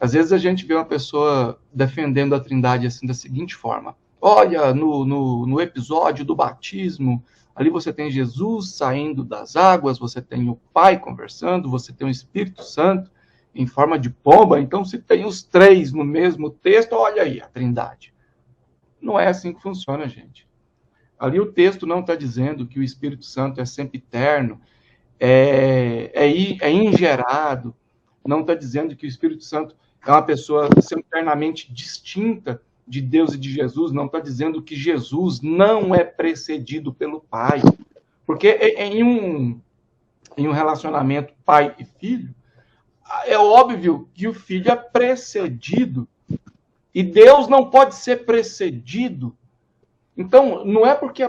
Às vezes a gente vê uma pessoa defendendo a Trindade assim da seguinte forma: olha, no episódio do batismo, ali você tem Jesus saindo das águas, você tem o Pai conversando, você tem o Espírito Santo em forma de pomba, então se tem os três no mesmo texto, olha aí a Trindade. Não é assim que funciona, gente. Ali o texto não está dizendo que o Espírito Santo é sempre eterno, é ingerado, não está dizendo que o Espírito Santo é uma pessoa eternamente distinta de Deus e de Jesus, não está dizendo que Jesus não é precedido pelo Pai. Porque em um relacionamento pai e filho, é óbvio que o filho é precedido. E Deus não pode ser precedido. Então, não é porque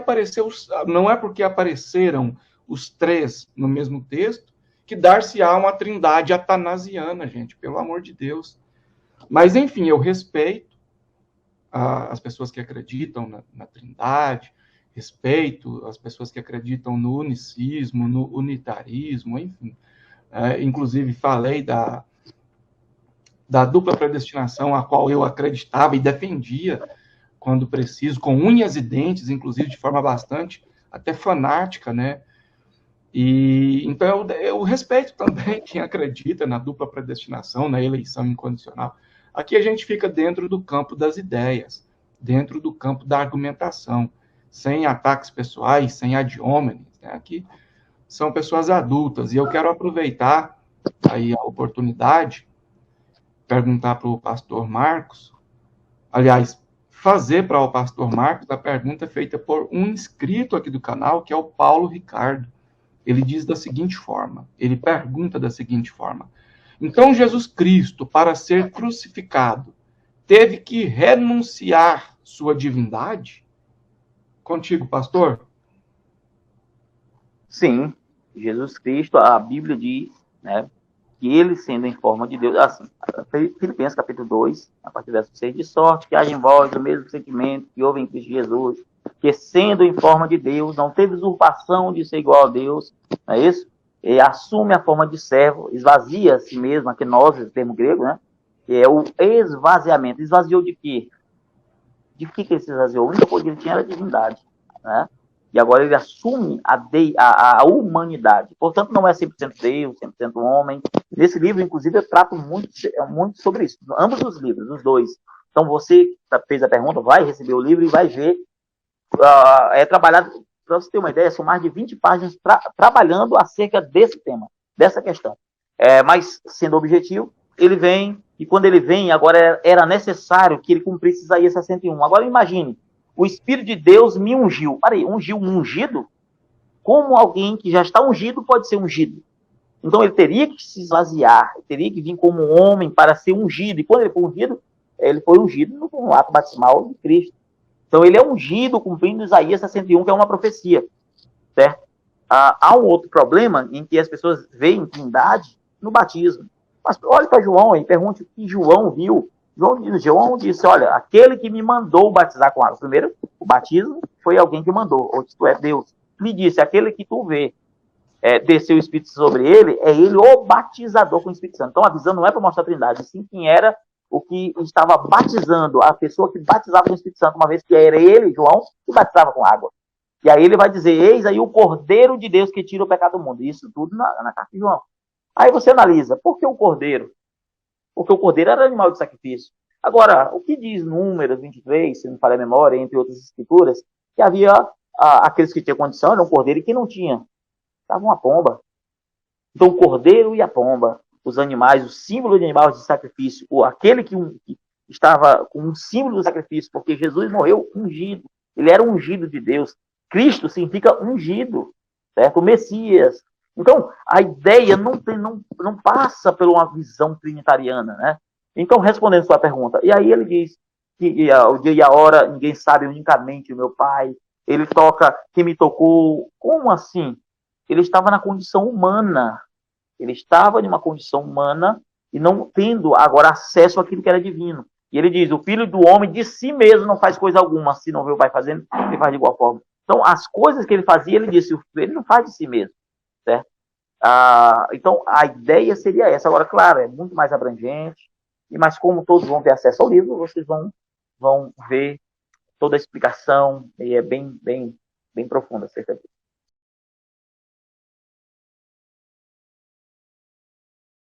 apareceram os três no mesmo texto que dar-se-á uma trindade atanasiana, gente, pelo amor de Deus. Mas, enfim, eu respeito as pessoas que acreditam na trindade, respeito as pessoas que acreditam no unicismo, no unitarismo, enfim. Inclusive, falei da dupla predestinação, a qual eu acreditava e defendia quando preciso, com unhas e dentes, inclusive de forma bastante até fanática, né? E então eu respeito também quem acredita na dupla predestinação, na eleição incondicional. Aqui a gente fica dentro do campo das ideias, dentro do campo da argumentação, sem ataques pessoais, sem ad hominems, né? Aqui são pessoas adultas e eu quero aproveitar aí a oportunidade, perguntar para o pastor Marcos, aliás, fazer para o pastor Marcos a pergunta feita por um inscrito aqui do canal, que é o Paulo Ricardo. Ele diz da seguinte forma, ele pergunta da seguinte forma: então Jesus Cristo, para ser crucificado, teve que renunciar sua divindade? Contigo, pastor? Sim, Jesus Cristo, a Bíblia diz, né, que ele sendo em forma de Deus, assim, Filipenses capítulo 2, a partir do verso 6, de sorte que haja em vós o mesmo sentimento que houve em Cristo Jesus, que sendo em forma de Deus, não teve usurpação de ser igual a Deus, não é isso? E assume a forma de servo, esvazia a si mesmo, aqui nós, esse termo grego, né? Que é o esvaziamento. Esvaziou de quê? De que ele se esvaziou? A única coisa que ele tinha era a divindade, né? E agora ele assume a humanidade. Portanto, não é 100% Deus, 100% homem. Nesse livro, inclusive, eu trato muito sobre isso. Ambos os livros, os dois. Então, você que fez a pergunta, vai receber o livro e vai ver. É trabalhado, para você ter uma ideia, são mais de 20 páginas trabalhando acerca desse tema, dessa questão. Mas, sendo objetivo, ele vem, e quando ele vem, agora era necessário que ele cumprisse Isaías 61. Agora, imagine, o Espírito de Deus me ungiu. Peraí, ungiu um ungido? Como alguém que já está ungido pode ser ungido? Então ele teria que se esvaziar, teria que vir como um homem para ser ungido. E quando ele foi ungido no ato batismal de Cristo. Então ele é ungido cumprindo Isaías 61, que é uma profecia, certo? Há um outro problema em que as pessoas veem trindade no batismo. Mas olhe para João e pergunte o que João viu. João disse, olha, aquele que me mandou batizar com água. Primeiro, o batismo foi alguém que mandou, ou isto é, Deus. Me disse, aquele que tu vê descer o Espírito sobre ele, é ele o batizador com o Espírito Santo. Então a visão não é para mostrar a trindade, sim quem era o que estava batizando, a pessoa que batizava com o Espírito Santo, uma vez que era ele, João, que batizava com água. E aí ele vai dizer, eis aí o Cordeiro de Deus que tira o pecado do mundo. Isso tudo na carta de João. Aí você analisa, por que o Cordeiro? Porque o Cordeiro era animal de sacrifício. Agora, o que diz Números 23, se não me falha a memória, entre outras escrituras, que havia aqueles que tinham condição, era um cordeiro, e quem não tinha, estava uma pomba. Então o cordeiro e a pomba, os animais, o símbolo de animais de sacrifício, ou aquele que estava com um símbolo do sacrifício, porque Jesus morreu ungido. Ele era ungido de Deus. Cristo significa ungido, certo? O Messias. Então, a ideia não passa por uma visão trinitariana, né? Então, respondendo a sua pergunta, e aí ele diz que o dia e a hora, ninguém sabe unicamente o meu Pai. Ele toca, que me tocou. Como assim? Ele estava na condição humana. Ele estava em uma condição humana e não tendo agora acesso àquilo que era divino. E ele diz, o filho do homem de si mesmo não faz coisa alguma, se não vê o pai fazendo, ele faz de igual forma. Então, as coisas que ele fazia, ele disse, ele não faz de si mesmo, certo? Então, a ideia seria essa. Agora, claro, é muito mais abrangente, Mas como todos vão ter acesso ao livro, vocês vão ver toda a explicação, e é bem profunda acerca disso.